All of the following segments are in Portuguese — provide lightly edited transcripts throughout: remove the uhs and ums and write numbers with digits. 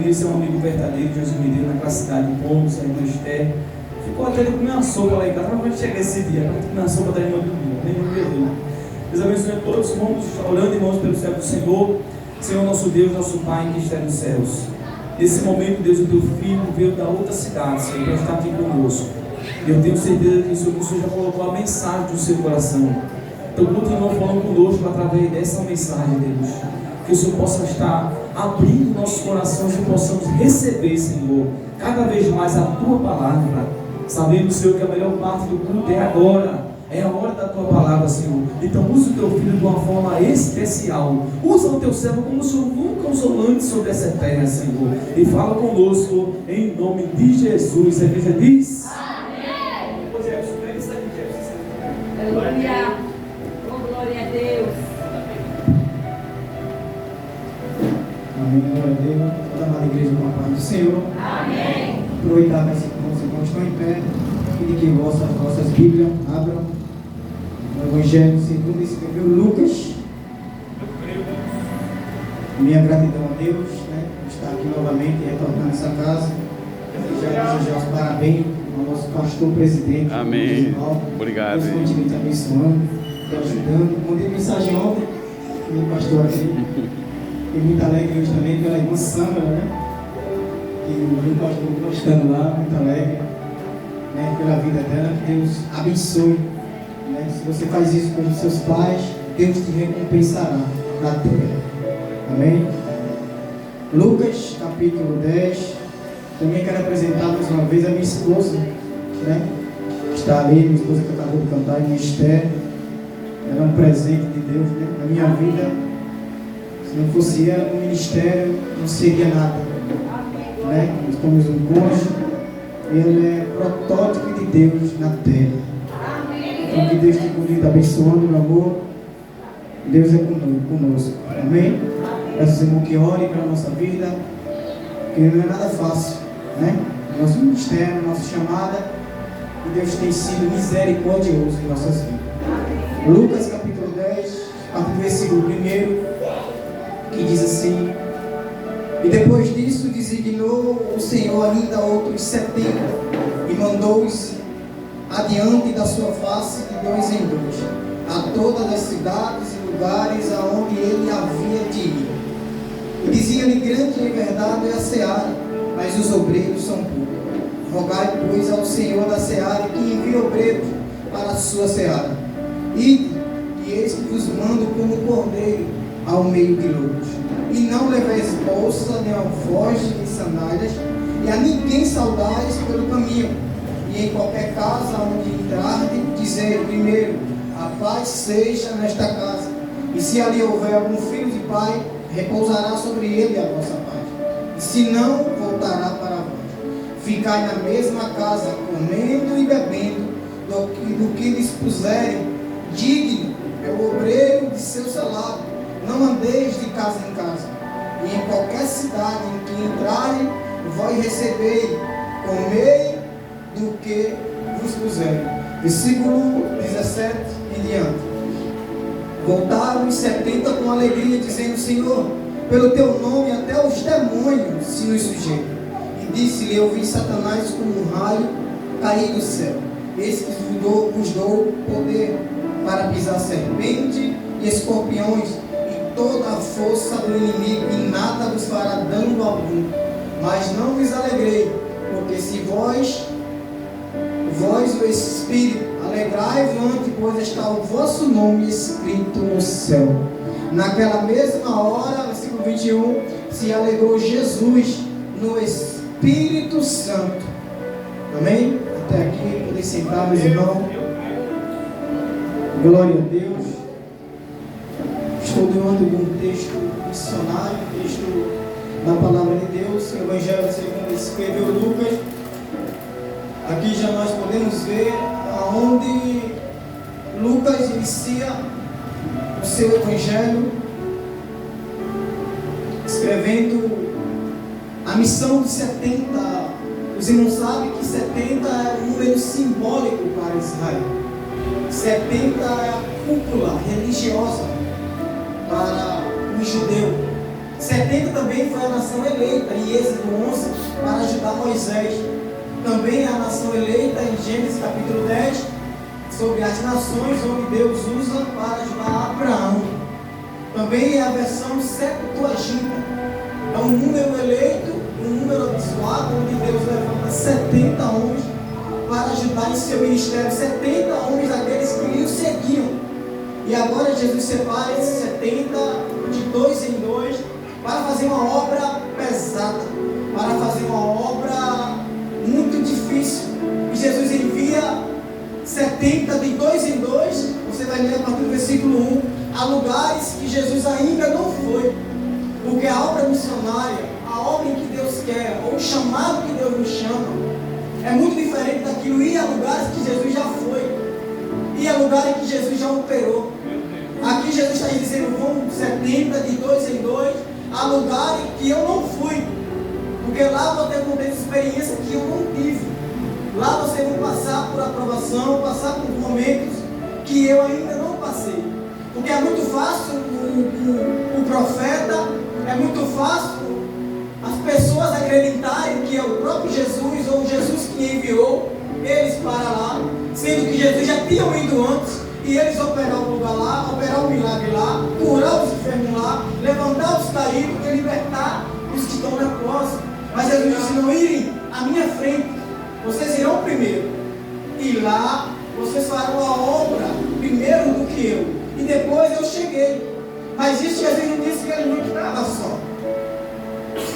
Esse é um amigo verdadeiro de Jesus me deu naquela cidade de Pomos, a irmã Esther. Ficou até de comer uma sopa lá em casa, mas quando chegar esse dia, para comer uma sopa da irmã do dia, nem me perdeu. Deus abençoe a todos, vamos orando, irmãos, pelo céu do Senhor. Senhor, nosso Deus, nosso Pai que está nos céus. Nesse momento, Deus, o teu filho veio da outra cidade, Senhor, para estar aqui conosco. E eu tenho certeza que o Senhor já colocou a mensagem do seu coração. Então, continua falando conosco através dessa mensagem, Deus. Que o Senhor possa estar abrindo nossos corações e possamos receber, Senhor, cada vez mais a Tua palavra, sabendo, Senhor, que a melhor parte do culto é agora, é a hora da Tua palavra, Senhor. Então usa o Teu Filho de uma forma especial, usa o Teu servo como o Senhor nunca usou antes sobre essa terra, Senhor, e fala conosco em nome de Jesus. A igreja diz amém. Aleluia, glória a Deus. Amém, glória a Deus. Toda amada igreja com a paz do Senhor. Amém. Aproveitar que você estão em pé, pedir que vossas Bíblias abram no Evangelho segundo escreveu Lucas. Minha gratidão a Deus, por estar aqui novamente e retornando essa casa. Já desejar os parabéns ao nosso pastor presidente. Amém. Obrigado. Deus continue te abençoando, te ajudando. Mandei mensagem ontem do pastor aqui. Fiquei muito alegre hoje também pela irmã Sandra, que o pastor gostando lá, muito alegre, pela vida dela. Que Deus abençoe. Se você faz isso com os seus pais, Deus te recompensará na terra. Amém? Lucas, capítulo 10. Também quero apresentar mais uma vez a minha esposa, que está ali, minha esposa que acabou de cantar, minha Esther. Ela é um presente de Deus na minha vida. Se não fosse ela no ministério, não seria nada. Nós somos um cônjuge, ele é protótipo de Deus na terra. Então que Deus te continue te abençoando, meu amor. Deus é conosco. Amém? Peço, irmão, que ore pela nossa vida, porque não é nada fácil, Nosso ministério, nossa chamada, e Deus tem sido misericordioso em nossas vidas. Lucas capítulo 10, a partir do versículo 1, que diz assim: e depois disso designou o Senhor ainda outros 70 e mandou-os adiante da sua face de dois em dois a todas as cidades e lugares aonde ele havia de ir. E dizia-lhe: grande liberdade é a seara, mas os obreiros são poucos. Rogai, pois, ao Senhor da seara que envie obreiros para a sua seara. Ide, e eis que vos mando como cordeiro ao meio de lobos. E não leveis bolsa, nem alforje, nem sandálias, e a ninguém saudais pelo caminho. E em qualquer casa onde entrarde, dizei primeiro: a paz seja nesta casa. E se ali houver algum filho de pai, repousará sobre ele a vossa paz. E se não, voltará para vós. Ficai na mesma casa, comendo e bebendo, do que lhes puserem. Digno é o obreiro de seu salário. Não andeis de casa em casa. E em qualquer cidade em que entrarem, vós recebei, comei do que vos puserem. Versículo 17 em diante. Voltaram os 70 com alegria, dizendo: Senhor, pelo teu nome até os demônios se nos sujeitam. E disse-lhe: eu vi Satanás como um raio cair do céu. Eis que vos dou poder para pisar serpente e escorpiões e toda a força do inimigo, e nada vos fará dano algum. Mas não vos alegrei, porque se vós o Espírito, alegrai-vos ante, pois está o vosso nome escrito no céu. Naquela mesma hora, versículo 21, se alegrou Jesus no Espírito Santo. Amém? Até aqui, podem sentar, meus irmãos. Glória a Deus. Estou diante de um texto missionário, texto da palavra de Deus, o Evangelho segundo escreveu Lucas. Aqui já nós podemos ver aonde Lucas inicia o seu Evangelho, escrevendo a missão de 70. Os irmãos sabem que 70 é um número simbólico para Israel. 70 é a cúpula religiosa para o judeu. 70 também foi a nação eleita, em Êxodo 11, para ajudar Moisés. Também a nação eleita, em Gênesis capítulo 10, sobre as nações onde Deus usa para ajudar Abraão. Também é a versão Septuaginta. É um número eleito, um número abençoado, onde Deus levanta 70 homens para ajudar em seu ministério. 70 homens, aqueles que o seguiam. E agora Jesus separa esses 70 de 2 em 2 para fazer uma obra pesada, para fazer uma obra muito difícil. E Jesus envia 70 de 2 em 2, você vai ler a partir do versículo 1, a lugares que Jesus ainda não foi. Porque a obra missionária, a obra em que Deus quer, ou o chamado que Deus nos chama, é muito diferente daquilo, ir a lugares que Jesus já foi, ir a lugares que Jesus já operou. Aqui Jesus está dizendo, vão 70 de 2 em 2, a lugares que eu não fui, porque lá vou ter experiência que eu não tive. Lá vocês vão passar por aprovação, passar por momentos que eu ainda não passei. Porque é muito fácil o profeta, é muito fácil as pessoas acreditarem que é o próprio Jesus ou Jesus que enviou eles para lá, sendo que Jesus já tinha ido antes e eles operaram o lugar lá, operaram o milagre lá, curar os enfermos lá, levantar os caídos e libertar os que estão leprosos. Mas Jesus disse, não irem à minha frente, vocês irão primeiro, e lá vocês farão a obra primeiro do que eu, e depois eu cheguei. Mas isso Jesus não disse que ele não estava só.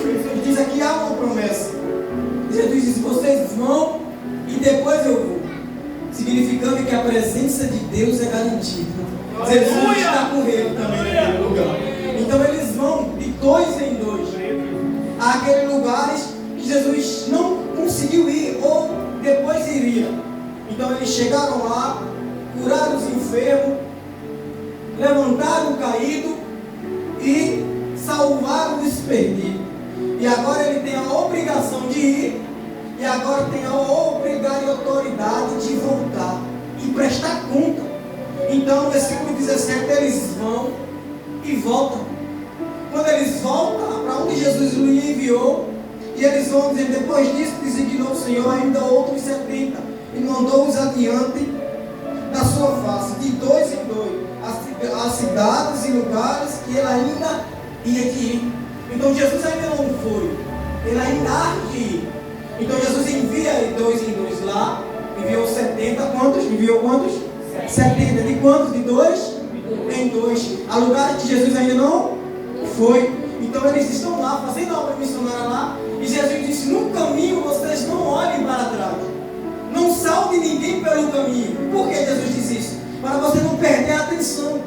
Ele diz aqui, há uma promessa. Jesus diz, vocês vão e depois eu vou, significando que a presença de Deus é garantida. Jesus está com ele também naquele lugar. Então eles vão de 2 em 2 àqueles lugares que Jesus não conseguiu ir ou depois iria. Então eles chegaram lá, curaram os enfermos, levantaram o caído e salvaram os perdidos. E agora ele tem a obrigação de ir, e agora tem a obrigatoriedade de voltar e prestar conta. Então, no versículo 17, eles vão e voltam. Quando eles voltam para onde Jesus lhe enviou, e eles vão dizer, depois disso designou o Senhor ainda outros 70 e mandou-os adiante da sua face, de 2 em 2, as cidades e lugares que ele ainda ia de ir. Então Jesus ainda não foi, ele ainda há de ir. Então Jesus envia de 2 em 2 lá, enviou 70, quantos? Enviou quantos? 70. De quantos? De 2 em 2. Há lugares que Jesus ainda não foi. Então eles estão lá, fazendo a obra missionária lá, e Jesus disse, no caminho vocês não olhem para trás. Não salve ninguém pelo caminho. Por que Jesus diz isso? Para você não perder a atenção,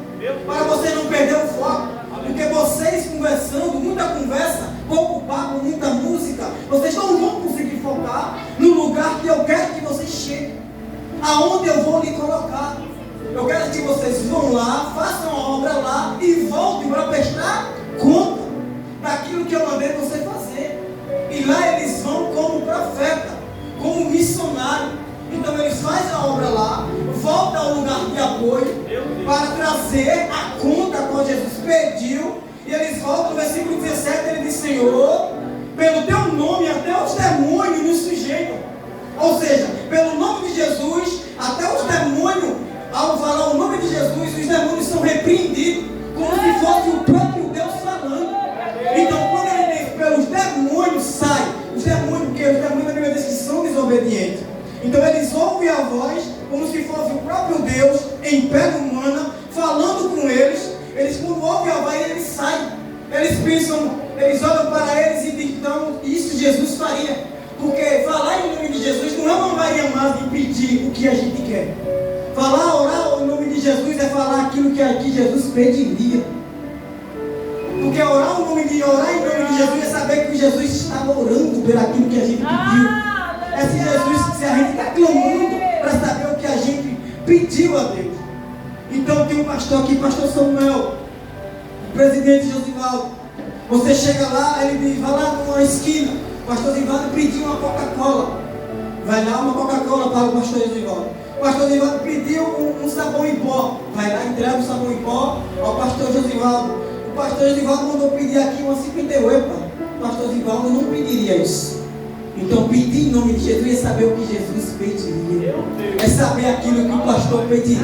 para você não perder o foco. Porque vocês conversando, muita conversa, pouco papo, muita música, vocês não vão conseguir focar no lugar que eu quero que vocês cheguem, aonde eu vou lhe colocar. Eu quero que vocês vão lá, façam a obra lá e voltem para prestar conta daquilo que eu mandei você fazer. E lá eles vão como profeta, como missionário. Então eles fazem a obra lá, voltam ao lugar de apoio para trazer a conta quando Jesus pediu. E eles voltam no versículo 17, ele diz, Senhor, pelo teu nome até os demônios nos sujeitam. Ou seja, pelo nome de Jesus, até os demônios, ao falar o nome de Jesus, os demônios são repreendidos, como se fosse o próprio Deus falando. Então quando ele diz, pelos demônios sai, os demônios, porque os demônios da Bíblia diz que são desobedientes. Então eles ouvem a voz, como se fosse o próprio Deus, em pele humana, falando com eles. Eles, quando ouvem a voz, eles saem. Eles pensam, eles olham para eles e dizem, então, isso Jesus faria. Porque falar em nome de Jesus não é uma Maria mais de pedir o que a gente quer. Falar, orar em nome de Jesus é falar aquilo que aqui Jesus pediria. Porque orar em nome de Jesus é saber que Jesus está orando por aquilo que a gente pediu. É se Jesus, se a gente está clamando para saber o que a gente pediu a Deus. Então tem um pastor aqui, pastor Samuel, o presidente Josivaldo. Você chega lá, ele vai lá numa esquina, o pastor Josivaldo pediu uma Coca-Cola. Vai lá uma Coca-Cola para o pastor Josivaldo. O pastor Josivaldo pediu um sabão em pó. Vai lá, entrega o sabão em pó ao pastor Josivaldo. O O pastor Zivaldo mandou pedir aqui uma 58, pai. O pastor Zivaldo não pediria isso. Então pedir em nome de Jesus é saber o que Jesus pediria. É saber aquilo que o pastor pediria.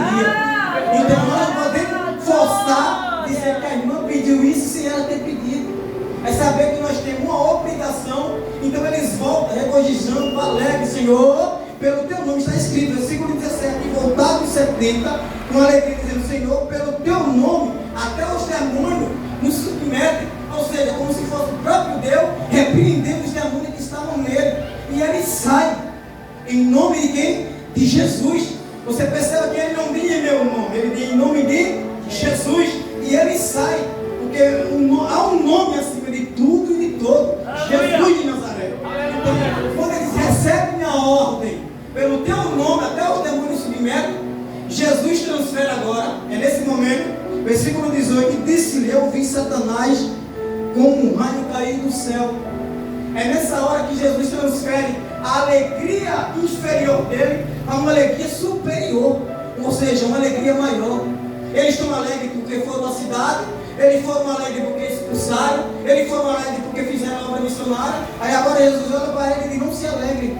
Então nós não podemos forçar, dizer que a irmã pediu isso sem ela ter pedido. É saber que nós temos uma obrigação. Então eles voltam regozijando, alegre, Senhor, pelo teu nome. Está escrito, versículo 17, voltado os 70, com alegria, dizendo: Senhor, pelo teu nome, até os demônios nos submetem. Ou seja, como se fosse o próprio Deus repreendendo os demônios que estavam nele. E ele sai, em nome de quem? De Jesus. Você percebe que ele não diz em meu nome, ele diz em nome de Jesus. E ele sai, porque há um nome acima de tudo e de todo: Jesus de Nazaré. Então, quando eles recebem minha ordem, pelo teu nome, até os demônios submetem, Jesus transfere agora. É nesse momento, versículo 18: disse-lhe: eu vi Satanás como um raio cair do céu. É nessa hora que Jesus transfere a alegria inferior dele a uma alegria superior, ou seja, uma alegria maior. Eles estão alegres porque foram à cidade, eles foram alegres porque expulsaram, eles foram alegres porque fizeram a obra missionária. Aí agora Jesus olha para ele e diz: não se alegre.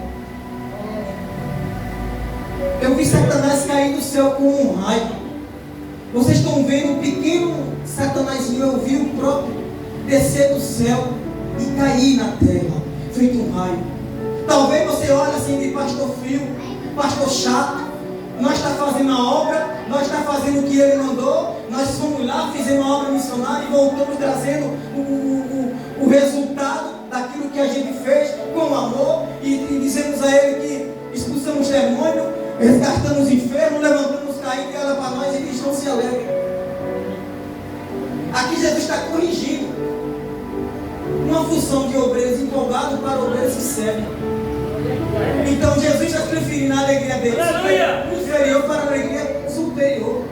Eu vi Satanás cair do céu como um raio. Vocês estão vendo o pequeno Satanazinho? Eu vi o próprio descer do céu e cair na terra, feito um raio. Talvez você olhe assim de pastor frio, pastor chato. Nós está fazendo a obra, nós está fazendo o que ele mandou, nós fomos lá, fizemos a obra missionária e voltamos trazendo o resultado daquilo que a gente fez com amor, e dizemos a ele que expulsamos demônio, resgatamos enfermos, levantamos caído, e olha para nós e diz: não se alegre. Aqui Jesus está corrigindo uma função de obreiros empolgados para obreiros que servem. Então Jesus está preferindo a alegria dele inferior para a alegria superior.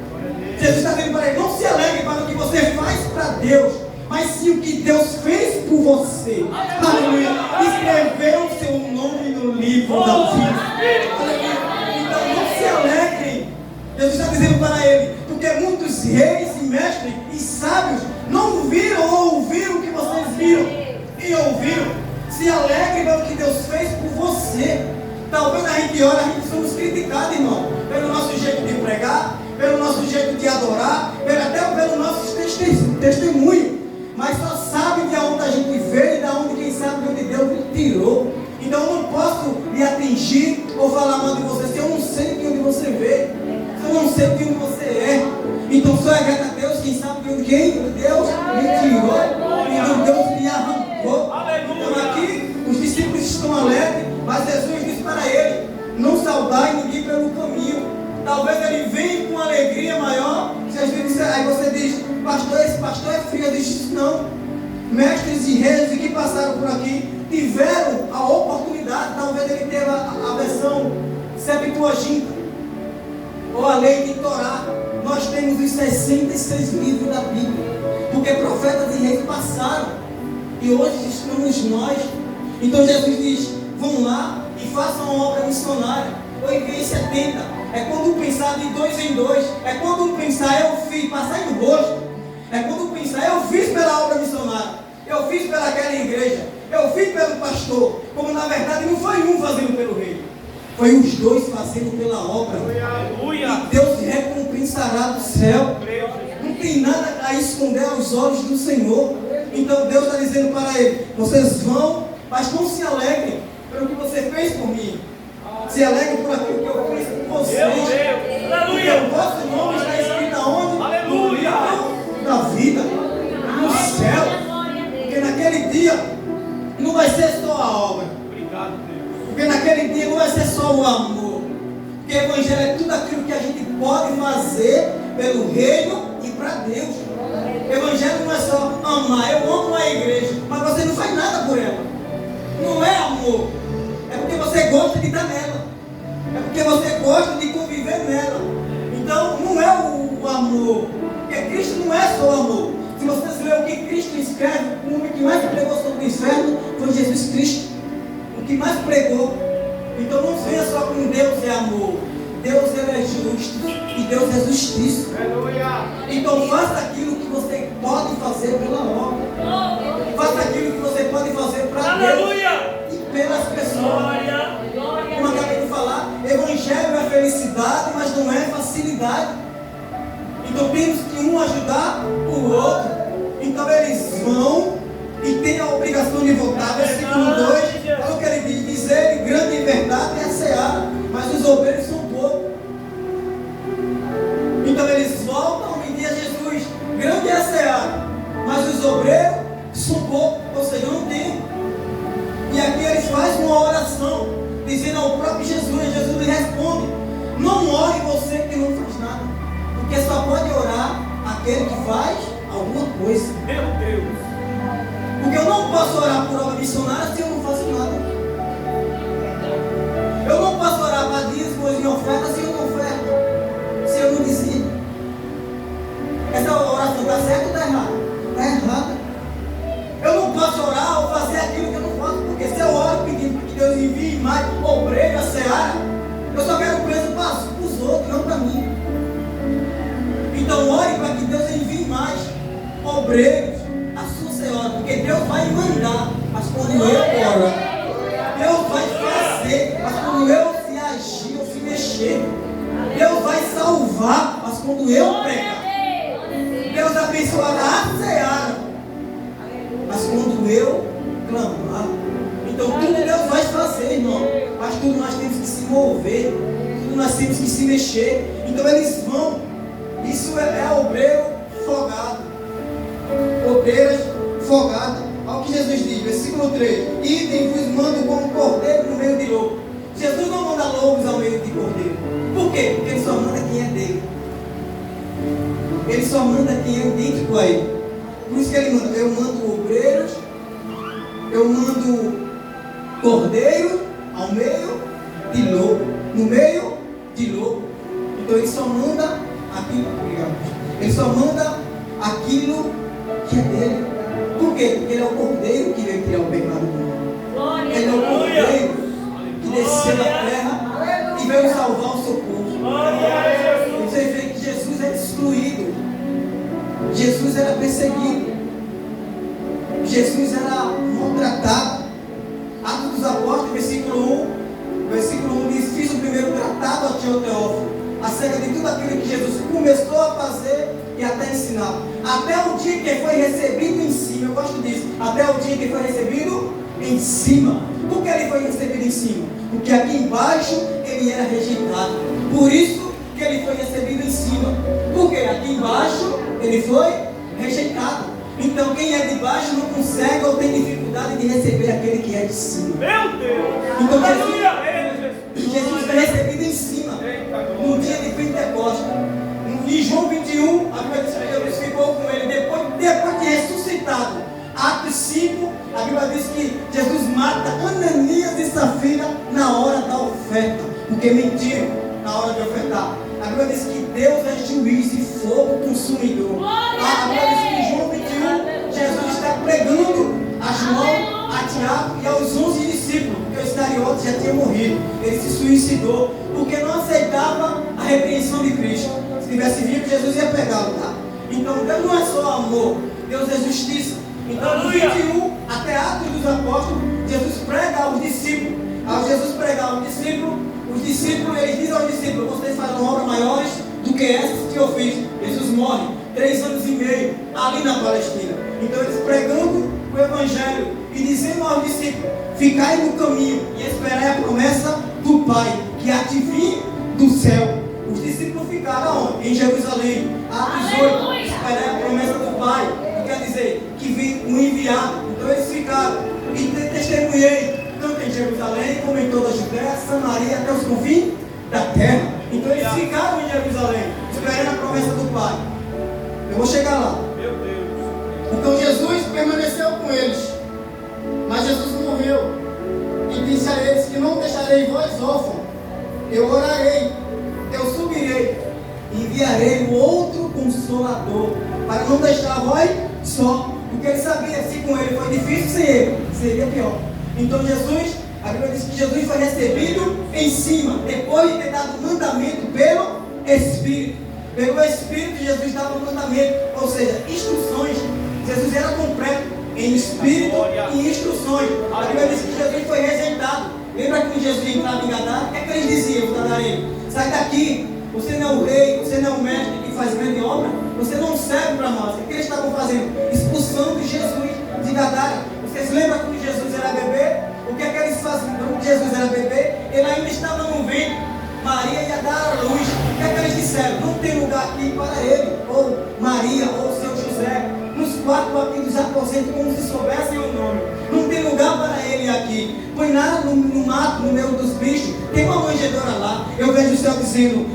Jesus está dizendo para ele: não se alegre para o que você faz para Deus, mas sim o que Deus fez por você. Aleluia. Escreveu o seu nome no livro da vida. Aleluia. Então não se alegrem. Jesus está dizendo para ele: porque muitos reis e mestres e sábios não viram ou ouviram o que vocês viram e ouviram. Se alegre pelo que Deus fez por você. Talvez a gente olha, a gente somos criticados, irmão, pelo nosso jeito de pregar, pelo nosso jeito de adorar, até pelo nosso testemunho. Mas só sabe de onde a gente veio e de onde, quem sabe, de onde Deus me tirou. Então eu não posso lhe atingir ou falar mal de você se eu não sei de onde você veio, se eu não sei de onde você é. Então só é grato a Deus quem sabe de onde Deus me tirou e onde Deus me arrancou. Então aqui os discípulos estão alegres, mas Jesus disse para ele: não saudai ninguém pelo caminho. Talvez ele venha com alegria maior. Jesus disse, aí você diz: pastor, esse pastor é frio. Eu disse: não. Mestres e reis que passaram por aqui tiveram a oportunidade. Talvez ele teve a versão Septuaginta ou a lei de Torá. Nós temos os 66 livros da Bíblia, porque profetas e reis passaram, e hoje estamos nós. Então Jesus diz: vão lá e façam uma obra missionária. Ou enviem 70. É quando pensar de 2 em 2. É quando pensar: eu fiz, passar no rosto. É quando pensar: eu fiz pela obra missionária, eu fiz pelaquela igreja, eu fiz pelo pastor. Como na verdade não foi um fazendo pelo rei, foi os dois fazendo pela obra. E Deus recompensará do céu. Não tem nada a esconder aos olhos do Senhor. Então Deus está dizendo para ele: vocês vão, mas não se alegrem pelo que você fez por mim. Se alegrem por aquilo que eu fiz por vocês. Porque o vosso nome está escrito aonde? No livro da vida, no céu. Porque naquele dia não vai ser só a obra. Porque naquele dia não vai ser só o amor. Porque o evangelho é tudo aquilo que a gente pode fazer pelo reino e para Deus. O evangelho não é só amar. Eu amo a igreja, mas você não faz nada por ela. Não é amor. É porque você gosta de estar nela. É porque você gosta de conviver nela. Então não é o amor. Porque Cristo não é só amor. Se vocês lerem o que Cristo escreve, o homem que mais pregou sobre o inferno foi Jesus Cristo. O que mais pregou. Então não venha só com Deus é amor. Deus ele é justo e Deus é justiça. Então faça aquilo que você pode fazer pela obra. Faça aquilo que você pode fazer para Deus e pelas pessoas. Como acabei de falar, evangelho é felicidade, mas não é facilidade. Então temos que um ajudar o outro. Então eles vão e têm a obrigação de voltar. Versículo 2, olha o que ele diz: dizer grande em verdade é a seara, mas os obreiros são poucos. Então eles voltam e dizem a Jesus: grande é a seara, mas os obreiros são poucos, ou seja, não tem. E aqui eles fazem uma oração, dizendo ao próprio Jesus, e Jesus lhe responde: não ore você que não faz nada, porque só pode orar aquele que faz alguma coisa. Meu Deus! Porque eu não posso orar por obra missionária se eu não faço nada. Eu não posso orar para dízimos e ofertas se eu não oferto, se eu não dizido. Essa oração está certa ou está errada? Está errada. Eu não posso orar ou fazer aquilo que eu não faço, porque se eu oro pedindo que Deus envie mais obreiro à seara, eu só quero preso para os outros, não para mim. Então ore para que Deus envie mais obreiros à sua seara, porque Deus vai mandar, mas quando eu oro, Deus vai fazer, mas quando eu se agir ou se mexer, Deus vai salvar, mas quando eu pregar, Deus abençoará a seara, mas quando eu clamar, então tudo Deus vai fazer, irmão, mas tudo nós temos que se mover, tudo nós temos que se mexer. Então eles vão, isso é obreiro folgado, obreiras folgadas. Olha o que Jesus diz, versículo 3: idem vos mando como cordeiro no meio de lobo. Jesus não manda lobos ao meio de cordeiro. Por quê? Porque ele só manda quem é dele. Ele só manda quem é idêntico a ele. Por isso que ele manda: eu mando obreiros, eu mando cordeiro ao meio de lobo, no meio de lobo. Então ele só manda aquilo, ele só manda aquilo que é dele. Por quê? Porque ele é o cordeiro que veio tirar o pecado do mundo. Ele é o cordeiro que desceu da terra e veio salvar o seu povo. Você vê que Jesus é excluído, Jesus era perseguido, Jesus era maltratado. Atos dos Apóstolos, versículo 1 diz: fiz o primeiro tratado a ti, Teófilo, acerca de tudo aquilo que Jesus começou a fazer e até ensinar, até o dia que foi recebido em cima. Eu gosto disso, até o dia que foi recebido em cima. Por que ele foi recebido em cima? Porque aqui embaixo ele era rejeitado, por isso que ele foi recebido em cima, porque aqui embaixo ele foi rejeitado. Então quem é de baixo não consegue ou tem dificuldade de receber aquele que é de cima. Meu Deus! Então Jesus foi recebido em cima no dia de Pentecostes. Em João 21, a Bíblia diz que Jesus ficou com ele depois de ressuscitado. Atos 5, a Bíblia diz que Jesus mata Ananias e Safira na hora da oferta, porque mentiram na hora de ofertar. A Bíblia diz que Deus é juiz e fogo consumidor. A Bíblia diz que em João 21, Jesus está pregando a João, a Tiago e aos 11 discípulos, porque o Iscariote já tinha morrido. Ele se suicidou porque não aceitava a repreensão de Cristo. Se tivesse vivo, Jesus ia pegá-lo, tá? Então Deus não é só amor, Deus é justiça. Então no 21 até Atos dos Apóstolos, Jesus prega aos discípulos. Ao Jesus pregar aos discípulos, os discípulos, eles dizem aos discípulos: vocês farão obras maiores do que essas que eu fiz. Jesus morre 3 anos e meio ali na Palestina. Então eles pregando o Evangelho e dizendo aos discípulos: ficai no caminho e esperai a promessa do Pai, que há de vir do céu. Os discípulos ficaram onde? Em Jerusalém. Atos 8, esperai a promessa do Pai, que quer dizer que vem um enviado. Então eles ficaram e testemunhei, tanto em Jerusalém como em toda a Judéia, Samaria, até os confins da terra. Então eles ficaram em Jerusalém, esperando a promessa do Pai. Eu vou chegar lá. Meu Deus! Então Jesus permaneceu com eles, mas Jesus morreu e disse a eles que não deixarei vós órfãos. Eu orarei, eu subirei e enviarei o outro Consolador, para não deixar vós só, porque ele sabia que se com ele foi difícil, sem ele seria pior. Então Jesus, a Bíblia diz que Jesus foi recebido em cima, depois de ter dado mandamento pelo Espírito. Pegou o Espírito, Jesus dava mandamento, ou seja, instruções. Jesus era completo em Espírito e em instruções. A Bíblia diz que Jesus foi rejeitado. Lembra quando Jesus entrava em Gadara? O que é que eles diziam, os gadarenos? Sai daqui, você não é o rei, você não é o mestre que faz grande obra, você não serve para nós. O que eles estavam fazendo? Expulsando Jesus de Gadara. Vocês lembram quando Jesus era bebê? O que é que eles faziam? Quando Jesus era bebê, ele ainda estava no ventre. Maria ia dar a luz. O que é que eles disseram? Não tem lugar aqui para ele, ou Maria, ou seu José, nos quartos aqui dos aposentos, como se soubessem o nome. Não tem lugar para ele aqui. Põe nada no mato, no meio dos bichos. Tem uma manjedoura lá. Eu vejo o céu dizendo,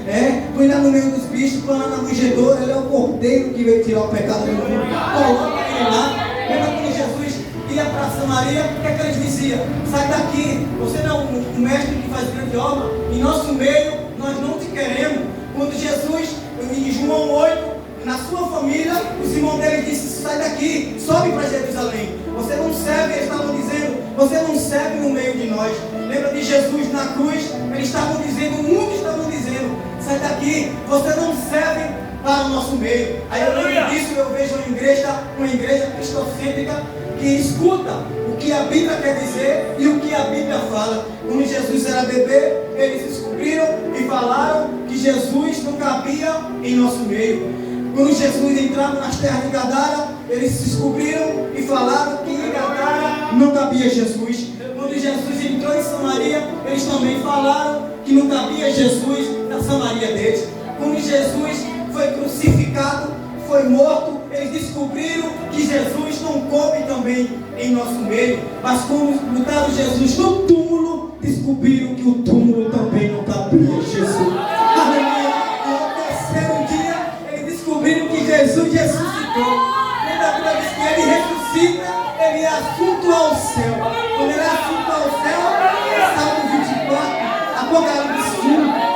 põe lá no meio dos bichos, põe lá na manjedoura. Ele é o cordeiro que veio tirar o pecado do mundo. Coloca ele lá. Lembra quando Jesus ia para Samaria? O que é que eles diziam? Sai daqui, você não é o mestre que faz grande obra. Em nosso meio, nós não te queremos. Quando Jesus, em João 8, na sua família, os irmãos dele disseram, sai daqui, sobe para Jerusalém. Você não serve, eles estavam dizendo, você não serve no meio de nós. Lembra de Jesus na cruz? Eles estavam dizendo, muitos estavam dizendo, sai daqui, você não serve para o nosso meio. Aí eu lembro disso, eu vejo uma igreja cristocêntrica que escuta o que a Bíblia quer dizer e o que a Bíblia fala. Quando Jesus era bebê, eles descobriram e falaram que Jesus não cabia em nosso meio. Quando Jesus entrava nas terras de Gadara, eles descobriram e falaram que em Gadara não cabia Jesus. Quando Jesus entrou em Samaria, eles também falaram que não cabia Jesus na Samaria deles. Quando Jesus foi crucificado, foi morto, eles descobriram que Jesus não coube também em nosso meio. Mas quando botaram Jesus no túmulo, descobriram que o túmulo também não cabia Jesus. Aleluia! No terceiro dia, eles descobriram que Jesus ressuscitou. Lembra a Bíblia diz que ele ressuscita, ele é assunto ao céu. Quando ele é assunto ao céu, Salmo 24, Apocalipse 1,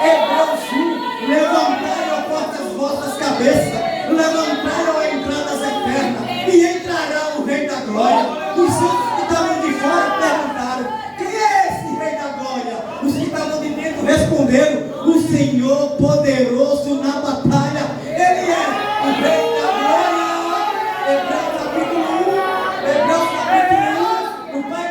Hebreus 1, levantai, ó portas, as vossas cabeças, levantai, ó entradas eternas, e entrará o Rei da Glória. Os outros que estavam de fora perguntaram, quem é esse Rei da Glória? Os que estavam de dentro responderam, o Senhor poderoso na batalha, Ele é o Rei da Glória. Hebreus capítulo 1, o Pai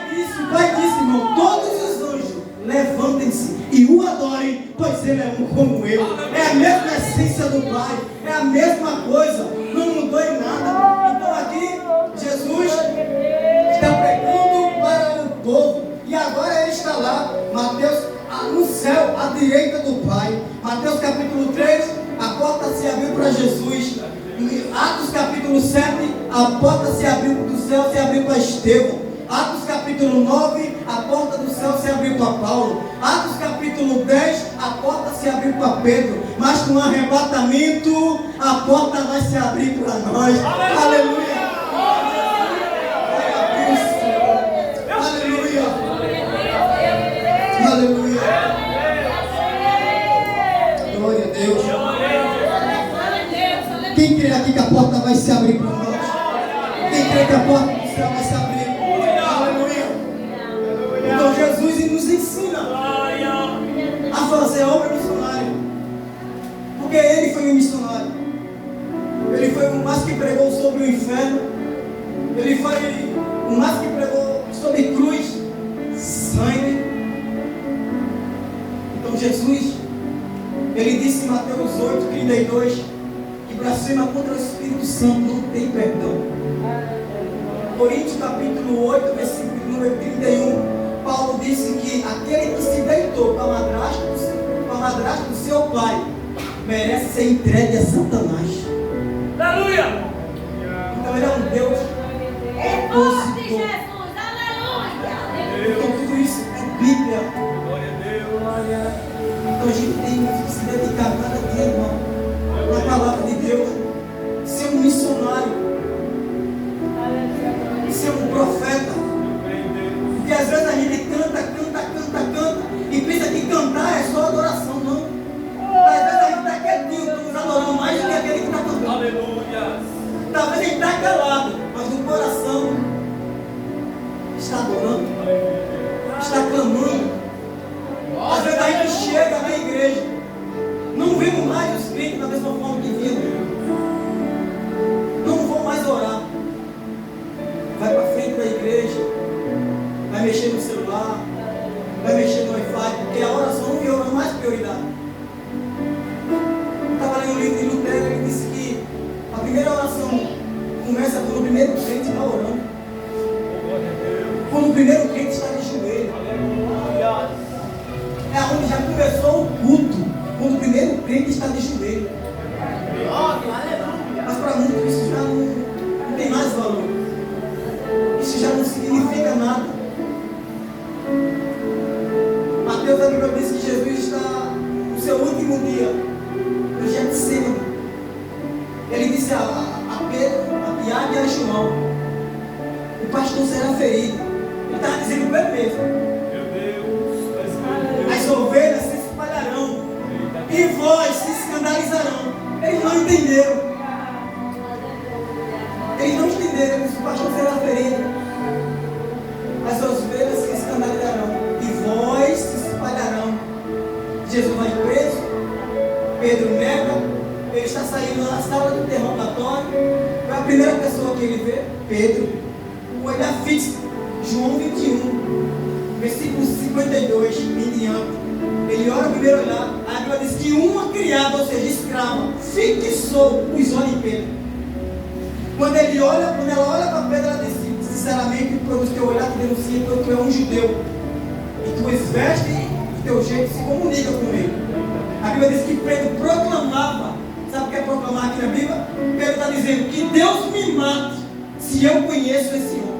disse, irmão, todos os anjos levantem-se e o adorem, pois Ele é um como eu. É a mesma essência do Pai, é a mesma coisa, não mudou em nada. Então aqui Jesus está pregando para o povo e agora Ele está lá, Mateus, no céu, à direita do Pai. Mateus capítulo 3, a porta se abriu para Jesus. Em Atos capítulo 7, a porta se abriu do céu, se abriu para Estevão. Atos capítulo 9, a porta do céu se abriu para Paulo. Atos capítulo 10, a porta se abriu para Pedro. Mas com o arrebatamento, a porta vai se abrir para nós. Aleluia! Vai abrir o céu. Aleluia! Aleluia! Glória a Deus! Quem crê aqui que a porta vai se abrir para nós? Quem crê que a porta do céu vai se abrir? Então Jesus nos ensina a fazer a obra missionária, porque Ele foi um missionário. Ele foi o mais que pregou sobre o inferno. Ele foi o mais que pregou sobre cruz, sangue. Então Jesus, Ele disse em Mateus 8:32 que blasfema contra o Espírito Santo não tem perdão. Coríntios capítulo 8, versículo número 31, Paulo disse que aquele que se deitou com a madrasta do seu pai merece ser entregue a Satanás. Aleluia! Então Ele é um Deus opositor. Então tudo isso é Bíblia. Então a gente tem que se dedicar cada dia, irmão, na palavra de Deus, ser um missionário, ser um profeta. Porque às vezes a gente canta e pensa que cantar é só adoração, não. Às vezes a gente está quietinho, estamos adorando mais do que aquele que está cantando. Aleluia! Talvez a gente está calado, mas o coração está adorando, está clamando. Às vezes a gente chega na igreja, não vemos mais os crentes da mesma forma que prioridade. Eu estava lendo o livro de Lutero, ele disse que a primeira oração começa quando o primeiro crente está orando. Quando o primeiro crente está de joelho. É onde já começou o culto. Quando o primeiro crente está de joelho. Mas para muitos isso já não tem mais valor. Isso já não significa nada. Mateus, a Bíblia diz que Jesus está no seu último dia, no Getsemane. Ele disse a Pedro, a Tiago e a João: o pastor será ferido. Ele estava dizendo para ele mesmo. As ovelhas se espalharão e vós se escandalizarão. Eles não entenderam. Eles não entenderam. Ele disse: o pastor será ferido. As ovelhas se escandalizarão e vós se espalharão. Jesus vai preso. Pedro nega. Ele está saindo da sala do interrogatório. Foi a primeira pessoa que ele vê, Pedro. O olhar fixo. João 21, versículo 52 em diante. Ele olha o primeiro olhar. A Bíblia diz que uma criada, ou seja, escrava, fixou os olhos em Pedro. Quando ela olha para Pedro, ela diz: sinceramente, pelo teu olhar te denuncia que tu é um judeu. E tuas vestes e teu jeito se comunica com ele. A Bíblia diz que Pedro proclamava. Sabe o que é proclamar aqui na Bíblia? Pedro está dizendo: que Deus me mate se eu conheço esse homem.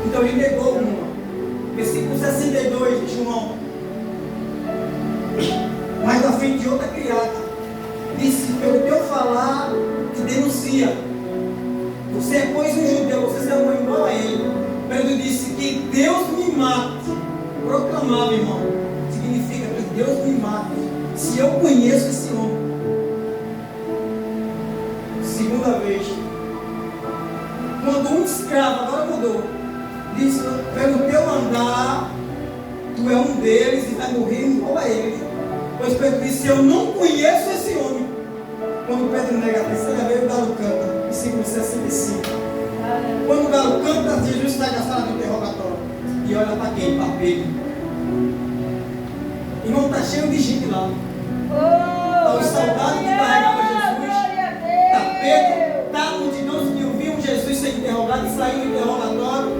Então ele negou uma. Versículo 62 de João. Mas na frente de outra criada, disse: pelo teu falar te denuncia. Você é, pois, um judeu, você se amou igual a ele. Pedro disse: que Deus me mate. Proclamava, irmão, significa que Deus me mate se eu conheço esse homem. Segunda vez, quando um escravo, agora mudou, disse: pelo teu andar, tu é um deles e vai morrer igual a ele. Pois Pedro disse: eu não conheço esse homem. Quando Pedro nega a terceira vez, o galo canta. Versículo 65. Quando o galo canta, Jesus sai da sala do interrogatório e olha para quem? Para Pedro. Irmão, está cheio de gente lá. Está os soldados que carregavam Jesus. Está Pedro. Está a multidão que ouviam Jesus ser interrogado e saiu do interrogatório.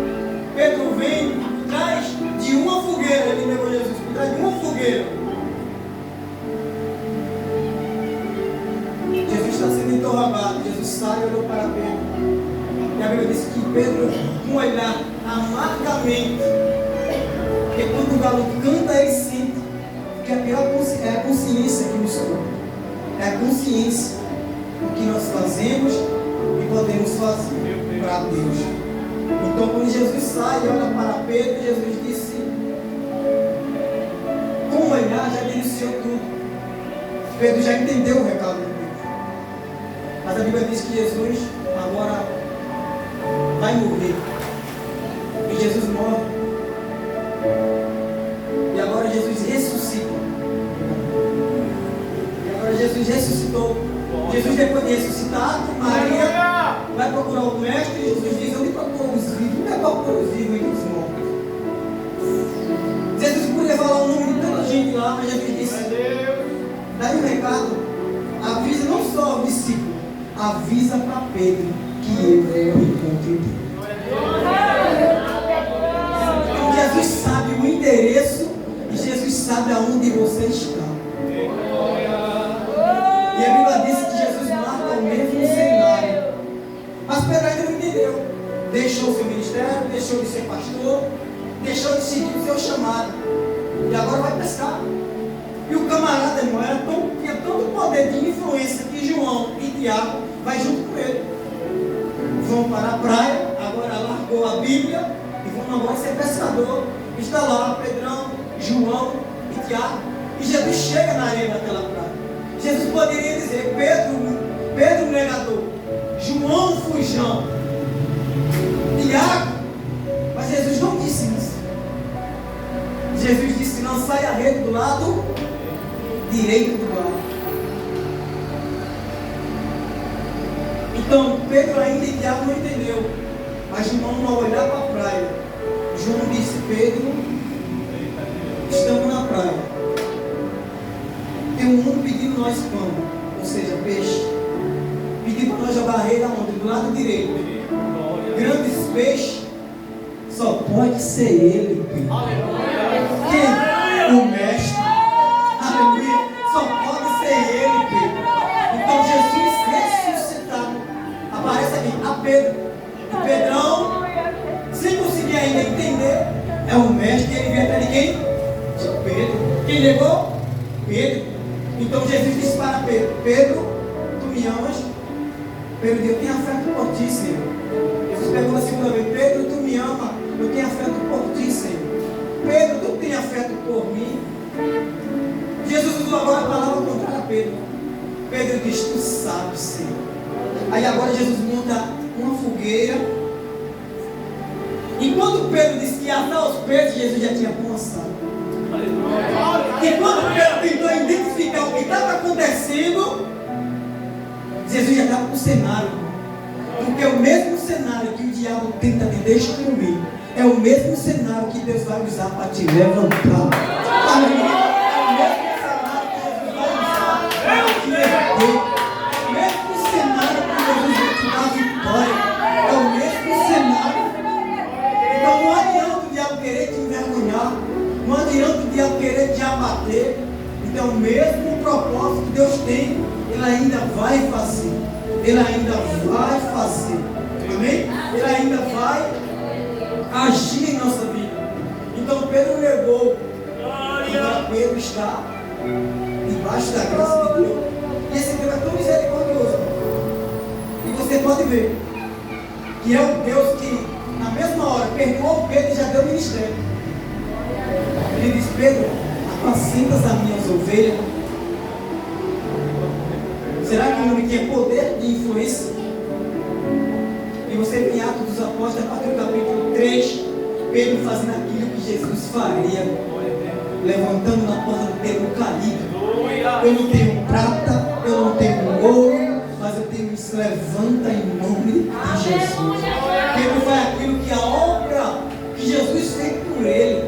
Pedro vem por trás de uma fogueira. Ele negou Jesus por trás de uma fogueira. Jesus está sendo interrogado. Jesus sai e olhou para Pedro. E a Bíblia diz que Pedro, com um olhar amargamente, porque quando o galo canta, ele sente que a pior é a consciência que nos toca. É a consciência do que nós fazemos e podemos fazer para Deus. Então, quando Jesus sai e olha para Pedro, Jesus disse: com um olhar já denunciou tudo. Pedro já entendeu o recado de Deus. Mas a Bíblia diz que Jesus agora vai morrer. E Jesus morre. E agora Jesus ressuscita. E agora Jesus ressuscitou. Jesus, depois de ressuscitado, Maria vai procurar o mestre. E Jesus diz: onde procura os vivos? Não é procura os vivos entre os mortos. Jesus podia falar o nome de tanta gente lá, mas Jesus disse: daí um recado, avisa não só o discípulo, avisa para Pedro que eu vou encontro dele. Então Jesus sabe o endereço e Jesus sabe aonde você está. E a Bíblia diz que Jesus marca o mesmo cenário. Mas Pedro ainda não entendeu. Deixou o seu ministério, deixou de ser pastor, deixou de seguir o seu chamado. E agora vai pescar. E o camarada, irmão, tinha tanto poder de influência que João e Tiago vai junto com ele. Vão para a praia, agora largou a Bíblia e vão agora ser pescador. Está lá Pedrão, João e Tiago. E Jesus chega na areia daquela praia. Jesus poderia dizer: Pedro negador, João fujão, Tiago. Mas Jesus não disse isso. Jesus disse: lançai a rede do lado direito do mar. Então Pedro ainda e Tiago não entendeu. Mas João, ao olhar para a praia, João disse: Pedro, nós pão, ou seja, peixe. Pediu para nós jogar a rede aonde? Do lado direito. Grandes peixes, só pode ser ele, Pedro. Quem? O mestre. Aleluia. Só pode ser ele, Pedro. Então Jesus ressuscitado aparece aqui a Pedro. E Pedrão, sem conseguir ainda entender, é o mestre. Ele vem até de quem? De Pedro. Quem levou? Pedro. Então Jesus disse para Pedro: Pedro, tu me amas? Pedro disse: eu tenho afeto por ti, Senhor. Jesus perguntou a segunda vez: Pedro, tu me amas? Eu tenho afeto por ti, Senhor. Pedro, tu tem afeto por mim? Jesus usou agora a palavra contrária a Pedro. Pedro diz: tu sabes, Senhor. Aí agora Jesus monta uma fogueira. Enquanto Pedro disse que ia assar os peixes, Jesus já tinha pão assado. E quando Pedro tentou identificar o que estava acontecendo, Jesus já estava com o cenário. Porque é o mesmo cenário que o diabo tenta te destruir, é o mesmo cenário que Deus vai usar para te levantar. Aleluia. É o mesmo cenário que Jesus vai usar para te levantar. É o mesmo cenário que Jesus vai te dar vitória. É o mesmo cenário. Então não adianta o diabo querer te envergonhar. Não adianta o diabo querer te abater. Então o mesmo propósito que Deus tem, Ele ainda vai fazer. Ele ainda vai fazer. Amém? Ele ainda vai agir em nossa vida. Então Pedro negou. Agora Pedro está debaixo da graça de Deus. E esse Deus é tão misericordioso. E você pode ver que é o Deus que na mesma hora perdoou Pedro e já deu ministério. Ele diz: Pedro, apacentas as minhas ovelhas. Será que o nome tinha poder de influência? E você tem Atos dos Apóstolos, a partir do capítulo 3, Pedro fazendo aquilo que Jesus faria, levantando na porta do templo caído. Eu não tenho prata, eu não tenho ouro, mas eu tenho isso. Levanta em nome de Jesus. Pedro faz aquilo que a obra que Jesus fez por ele.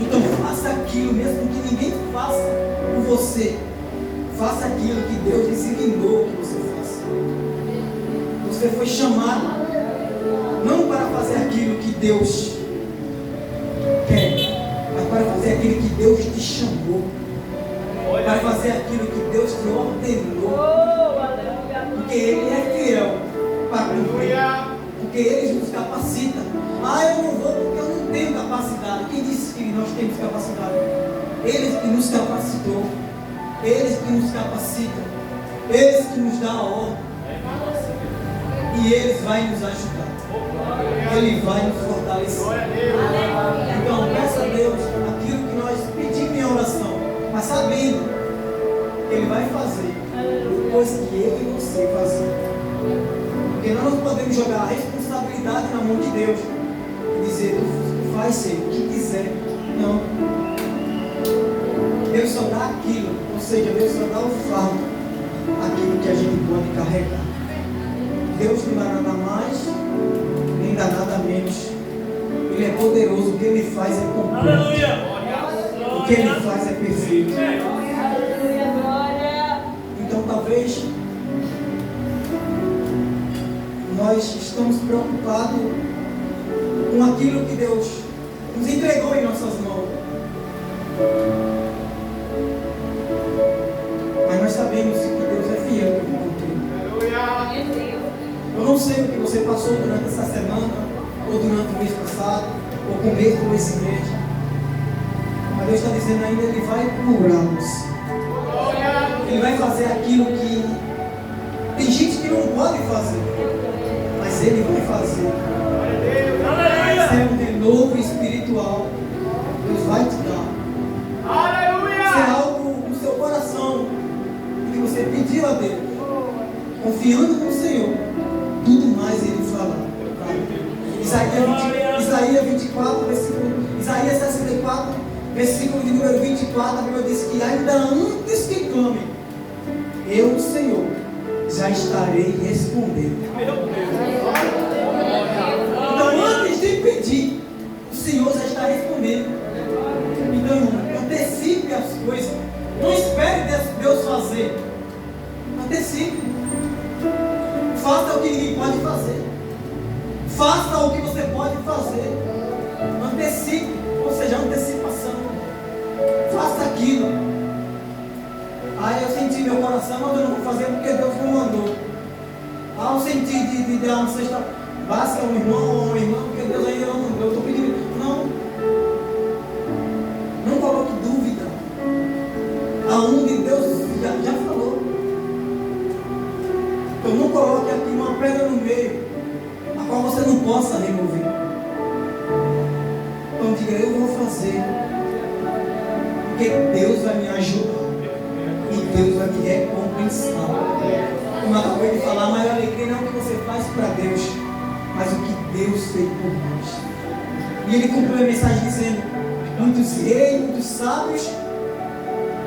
Então faça aquilo mesmo que ninguém faça por você. Faça aquilo que Deus designou que você faça. Você foi chamado não para fazer aquilo que Deus quer, mas para fazer aquilo que Deus te chamou. Para fazer aquilo que Deus te ordenou. Porque Ele é fiel para cumprir. Porque Ele nos capacita. Eu não vou porque eu não tenho capacidade. Quem disse que nós temos capacidade? Ele que nos capacitou. Eles que nos capacitam, eles que nos dão a ordem, e eles vão nos ajudar, Ele vai nos fortalecer. Então peça a Deus aquilo que nós pedimos em oração, mas sabendo que Ele vai fazer depois que eu e você fazer. Porque nós não podemos jogar a responsabilidade na mão de Deus e dizer: tu faz ser o que quiser. Não. Deus só dá aquilo, ou seja, Deus só dá o fardo, aquilo que a gente pode carregar. Deus não dá nada mais, nem dá nada menos. Ele é poderoso, o que Ele faz é completo. O que Ele faz é perfeito. Então talvez nós estamos preocupados com aquilo que Deus nos entregou em nossas mãos. Mas nós sabemos que Deus é fiel para cumprir. Eu não sei o que você passou durante essa semana, ou durante o mês passado, ou com mesmo esse mês. Mas Deus está dizendo ainda, Ele vai curá-los. Ele vai fazer aquilo que tem gente que não pode fazer, mas Ele vai fazer. Isso é um renovo espiritual. Deus vai te dar. Isso é algo no seu coração que você pediu a Deus, confiando no Senhor. Tudo mais Ele fará. Isaías 24, Isaías 64, versículo de número 24, a Bíblia diz que ainda antes que clame, eu, Senhor, já estarei respondendo. Então, antes de pedir, o Senhor já está respondendo. Então, antecipe as coisas. Não espere Faça o que você pode fazer. Antecipe, ou seja, antecipação. Faça aquilo. Aí eu senti meu coração, mas eu não vou fazer porque Deus me mandou. Ah, eu senti de dar uma cesta básica a um irmão ou uma irmã, porque Deus ainda não mandou. Eu estou pedindo. Não coloque dúvida. Aonde Deus já falou. Então não coloque aqui uma pedra no meio, a qual você não possa remover. Então diga, eu vou fazer. Porque Deus vai me ajudar. E Deus vai me recompensar. Como eu acabei de falar, a maior alegria não é o que você faz para Deus, mas o que Deus fez por nós. E ele cumpriu a mensagem dizendo: muitos reis, muitos sábios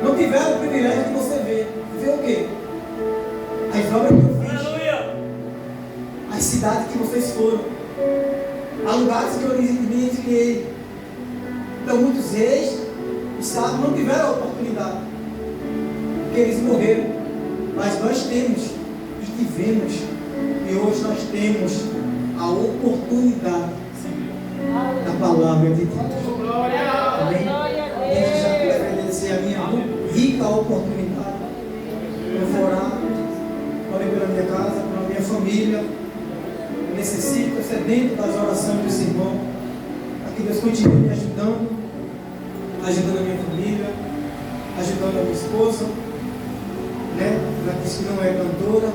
não tiveram o privilégio de você ver. Ver o quê? As obras que eu fiz. As cidades que vocês foram. Há lugares que eu lhes enviei. Então muitos reis, os sábios não tiveram a oportunidade. Porque eles morreram. Mas nós temos e tivemos. E hoje nós temos a oportunidade da palavra de Deus. Amém? Desde já quero agradecer a minha rica oportunidade. Eu vou orar. Orei pela minha casa, pela minha família. Eu necessito, sedento das orações desse irmão. Para que Deus continue me ajudando. Ajudando a minha família. Ajudando a minha esposa. Né? Ela disse que não é cantora.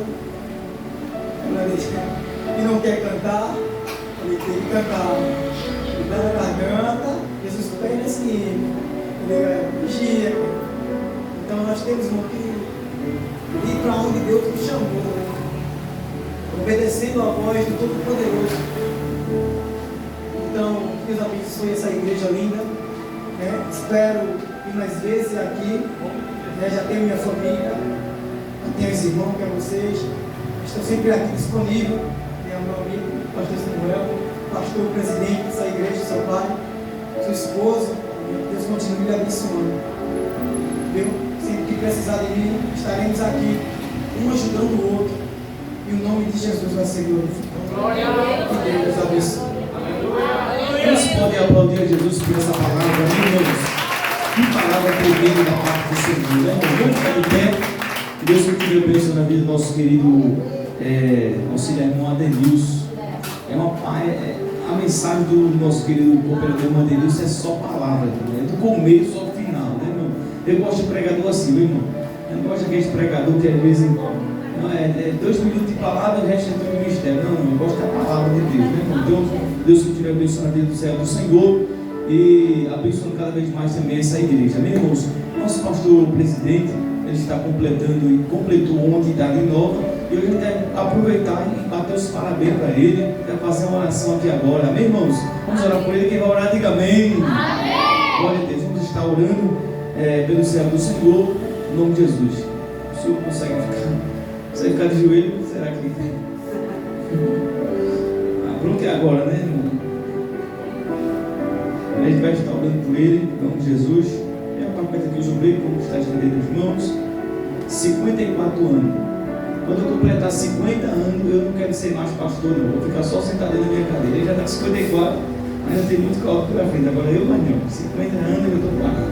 Ela disse que não quer cantar. Ele tem que cantar. Ele dá a garganta. Jesus apenas que ele vigia. Então nós temos que ir para onde Deus nos chamou. Obedecendo a voz do Todo-Poderoso. Então, Deus abençoe essa igreja linda. Né? Espero ir mais vezes aqui. Né? Já tenho minha família. Tenho os irmãos, que é vocês. Estou sempre aqui disponível. Tenho meu amigo, pastor Samuel, pastor presidente dessa igreja, seu pai, sua esposa. Deus continue me abençoando. Viu? Sempre que precisar de mim, estaremos aqui, um ajudando o outro. E o nome de Jesus vai ser glorificado. Que Deus abençoe. Vocês podem aplaudir a Jesus por essa palavra, amém, irmãos? Que palavra tremenda da parte do Senhor, né? Vamos ficar de pé. Deus continue abençoando na vida do nosso querido auxiliar irmão Adenilson. A mensagem do nosso querido cooperador irmão Adenilson é só palavra, né? É do começo ao final, né, irmão? Eu gosto de pregador assim, meu irmão. Eu não gosto daquele pregador que às vezes não, 2 minutos de palavra e o resto é tudo mistério. Não, eu gosto da palavra de Deus, né, irmão? Então, Deus continue abençoando a vida do céu do Senhor e abençoando cada vez mais também essa igreja, amém, irmãos? Nosso pastor presidente, ele está completando e completou ontem idade nova. E eu quero aproveitar e bater os parabéns para ele. Quero fazer uma oração aqui agora, amém, irmãos? Vamos orar por ele. Quem vai orar, diga amém. Glória a Deus. Vamos estar orando pelo céu do Senhor, em nome de Jesus. O senhor consegue ficar de joelho? Será que pronto, é agora, né, irmão? A gente vai estar orando por ele, em nome de Jesus. Aqui o jubileu, como está escrevendo nas mãos, 54 anos. Quando eu completar 50 anos, eu não quero ser mais pastor, não. Vou ficar só sentado na minha cadeira. Ele já está com 54, ainda tem muito calor pela frente. Agora eu, mas não. 50 anos eu estou parado.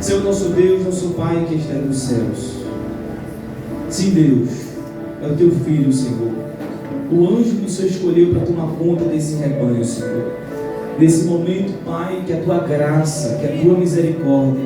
Senhor nosso Deus, nosso Pai que está nos céus. Sim, Deus, é o teu filho, Senhor. O anjo que o Senhor escolheu para tomar conta desse rebanho, Senhor. Nesse momento, Pai, que a tua graça, que a tua misericórdia,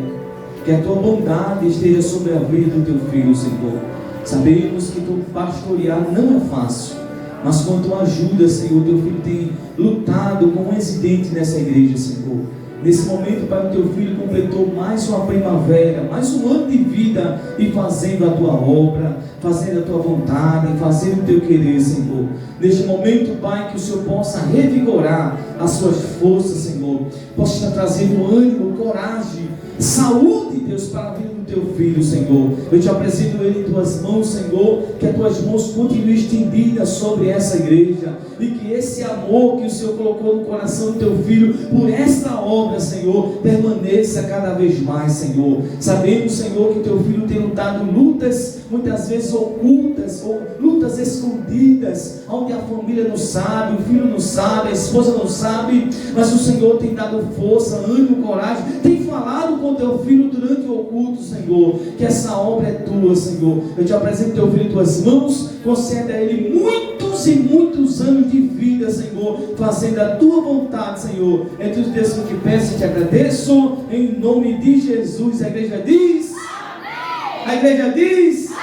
que a tua bondade esteja sobre a vida do teu filho, Senhor. Sabemos que tu pastorear não é fácil, mas com a tua ajuda, Senhor, teu filho tem lutado como residente nessa igreja, Senhor. Nesse momento, Pai, o teu filho completou mais uma primavera, mais um ano de vida e fazendo a tua obra, fazendo a tua vontade, fazendo o teu querer, Senhor. Neste momento, Pai, que o Senhor possa revigorar as suas forças, Senhor. Possa estar trazendo ânimo, coragem, saúde, Deus, para a vida do teu filho, Senhor. Eu te apresento ele em tuas mãos, Senhor. Que as tuas mãos continuem estendidas sobre essa igreja. E que esse amor que o Senhor colocou no coração do teu filho por esta obra, Senhor, permaneça cada vez mais, Senhor. Sabemos, Senhor, que teu filho tem lutado lutas muitas vezes ocultas, ou lutas escondidas, onde a família não sabe, o filho não sabe, a esposa não sabe, mas o Senhor tem dado força, ânimo, coragem, tem falado com teu filho durante o oculto, Senhor, que essa obra é tua, Senhor. Eu te apresento teu filho em tuas mãos, concede a ele muitos e muitos anos de vida, Senhor, fazendo a tua vontade, Senhor. É tudo Deus que eu te peço e te agradeço, em nome de Jesus. A igreja diz amém. A igreja diz amém.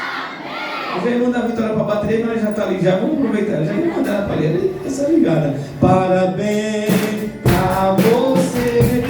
Eu já ia mandar a Vitória para a bateria, mas já está ali, já vamos aproveitar, já ia mandar ela para ali, essa ligada. Parabéns para você.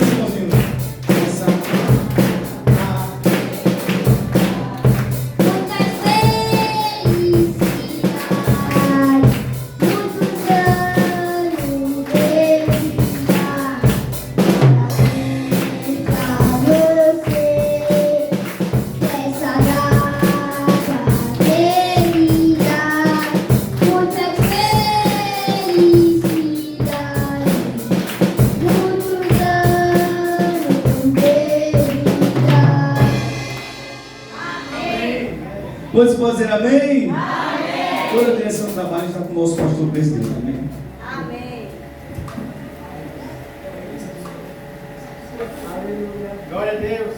Quantos podem dizer amém? Amém. Toda a direção do trabalho está com o nosso pastor presidente. Amém. Amém. Glória a Deus.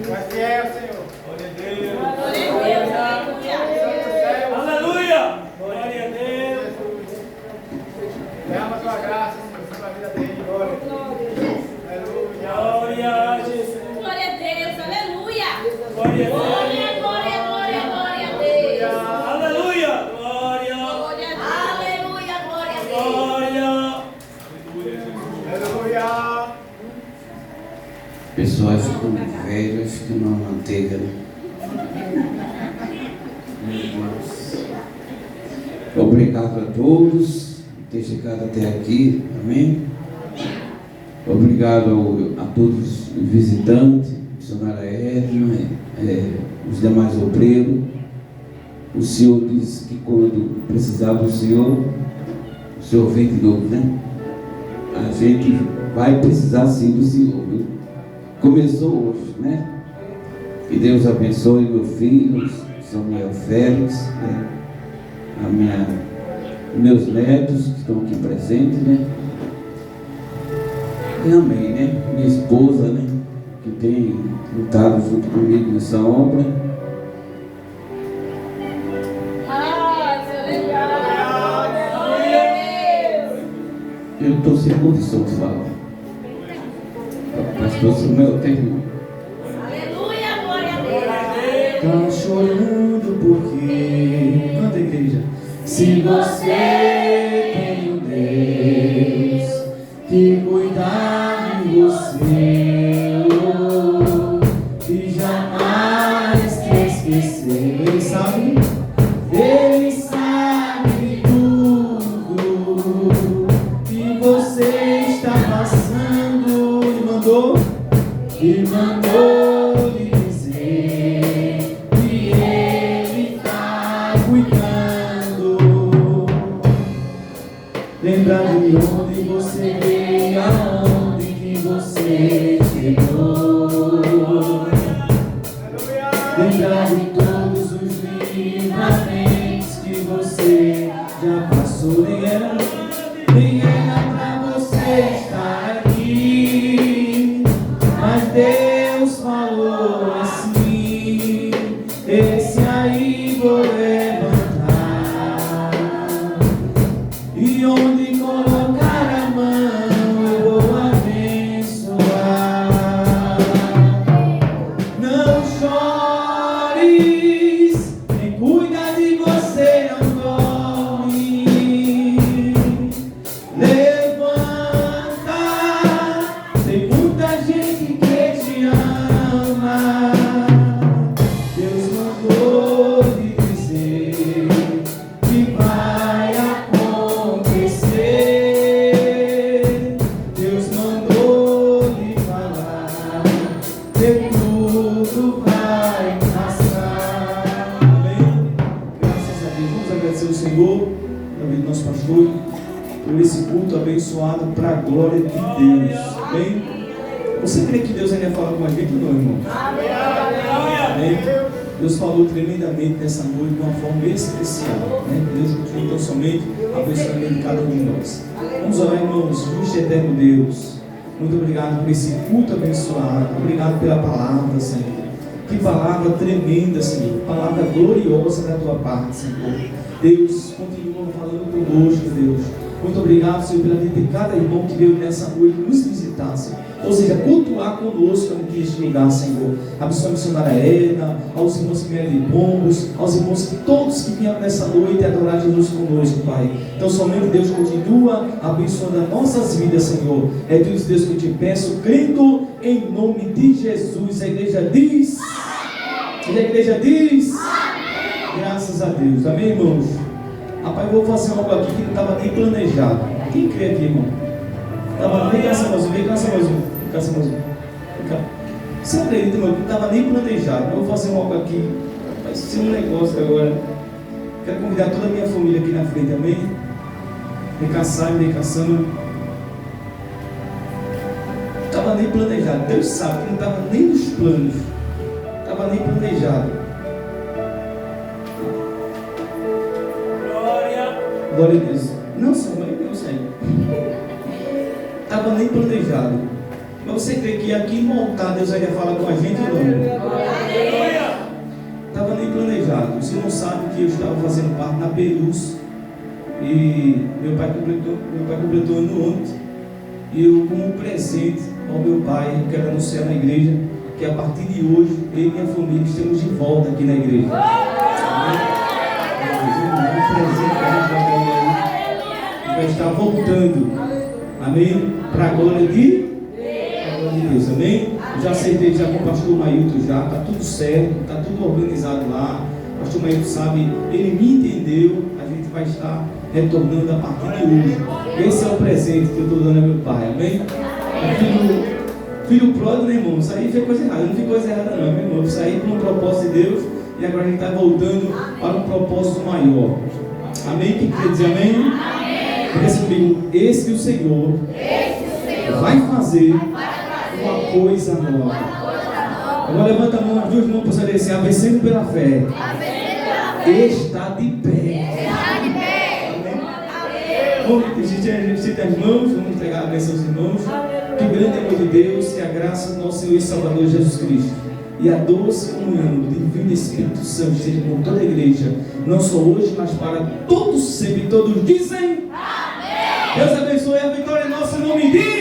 Mas que é o Senhor. Glória a Deus. Glória a Deus. Aleluia. Glória a Deus. Derrama a tua graça, Senhor, sobre a vida dele. Glória a Deus. Aleluia. Glória a Jesus. Glória a Deus. Aleluia. Glória a Deus. Glória, glória, glória, glória a Deus. Aleluia. Glória. Aleluia, glória a Deus. Glória. Aleluia. Pessoas ficam velhas que não manteiga, né? Obrigado a todos por ter chegado até aqui, amém? Obrigado a todos os visitantes, missionária Edna, os demais obreiros. O Senhor disse que quando precisar do Senhor, o Senhor vem de novo, né? A gente vai precisar sim do Senhor, viu? Começou hoje, né? Que Deus abençoe meu filho, Samuel Félix, né? Meus netos que estão aqui presentes, né? E amém, né? Minha esposa, né? Que tem lutado junto comigo nessa obra. Eu estou sem condição de falar. Pastor Samuel terminou. Aleluia, glória a Deus. Tá chorando porque, canta, igreja. Se você tem um Deus que cuida de você, que jamais te esquecer, Ele sabe de tudo que você está passando. E mandou lhe dizer que Ele está cuidando. Lembrar de onde você veio, aonde que você chegou. Lembrar de todos os livramentos que você já passou. Nem era pra você estar aqui, mas Deus falou assim: esse aí vou levantar, e onde colocar a mão eu vou abençoar. Não chores, quem cuida de você não dorme. Levanta, tem muita gente que te ama. Deus mandou lhe dizer que vai acontecer. Deus mandou lhe falar que tudo vai passar. Amém? Graças a Deus. Vamos agradecer o Senhor, na vida do nosso pastor, por esse culto abençoado para a glória de Deus. Amém? Você crê que Deus ainda fala com a gente ou não, irmão? Amém. Amém? Deus falou tremendamente nessa noite de uma forma especial. Né? Deus continua então somente abençoando cada um de nós. Vamos orar, irmãos. Justo e eterno Deus, muito obrigado por esse culto abençoado. Obrigado pela palavra, Senhor. Que palavra tremenda, Senhor. Palavra gloriosa da tua parte, Senhor. Deus, continua falando conosco, Deus. Muito obrigado, Senhor, pela vida de cada irmão que veio nessa noite nos visitar, Senhor. Ou seja, cultuar conosco aqui neste lugar, Senhor. Abençoa a missionária Edna, aos irmãos que vieram de Pombos, aos irmãos que todos que vieram nessa noite adorar Jesus conosco, Pai. Então, somente Deus continua abençoando as nossas vidas, Senhor. É tudo isso, Deus, que eu te peço, crendo em nome de Jesus. A igreja diz. E a igreja diz. Graças a Deus. Amém, irmãos? Rapaz, eu vou fazer algo aqui que não estava nem planejado. Quem crê aqui, irmão? Vem cá, Samuelzinho, vem cá, Samuelzinho. Vem cá, Samuelzinho. Vem cá. Você acredita, irmão, que não estava nem planejado. Eu vou fazer algo aqui. Vai ser um negócio agora. Quero convidar toda a minha família aqui na frente, amém? Vem cá, Simon, vem cá, Samuel. Não estava nem planejado. Deus sabe que não estava nem nos planos. Não estava nem planejado. Glória a Deus. Não, Senhor, eu sei. Estava nem planejado. Mas você crê que aqui no altar Deus vai falar com a gente ou não? Estava nem planejado. Você não sabe que eu estava fazendo parte na Perus. E meu pai completou ano ontem. E eu, como presente ao meu pai, quero anunciar na igreja que a partir de hoje, eu e minha família estamos de volta aqui na igreja. Um presente que a gente vai ganhar aí. Vai estar voltando. Amém? Para a glória de Deus. Amém? Eu já acertei já com o pastor Mailton já. Está tudo certo. Está tudo organizado lá. O pastor Mailton sabe. Ele me entendeu. A gente vai estar retornando a partir de hoje. Esse é o presente que eu estou dando ao meu pai. Amém? Filho pródigo, né, irmão? Isso aí foi coisa errada. Não foi coisa errada não, meu irmão. Isso aí por um propósito de Deus. E agora a gente está voltando para um propósito maior. Amém? Quem quer dizer amém? Porque comigo, esse que o Senhor vai fazer uma coisa nova. Agora levanta a mão, as duas mãos para você descer, vencendo pela fé. Está de pé. Vamos estender as mãos, vamos entregar a bênção aos irmãos. Que o grande amor de Deus, que a graça do nosso Senhor e Salvador Jesus Cristo e a doce comunhão do Divino Espírito Santo esteja com toda a igreja, não só hoje, mas para todos sempre. Todos dizem: Amém. Deus abençoe, a vitória é nossa em nome de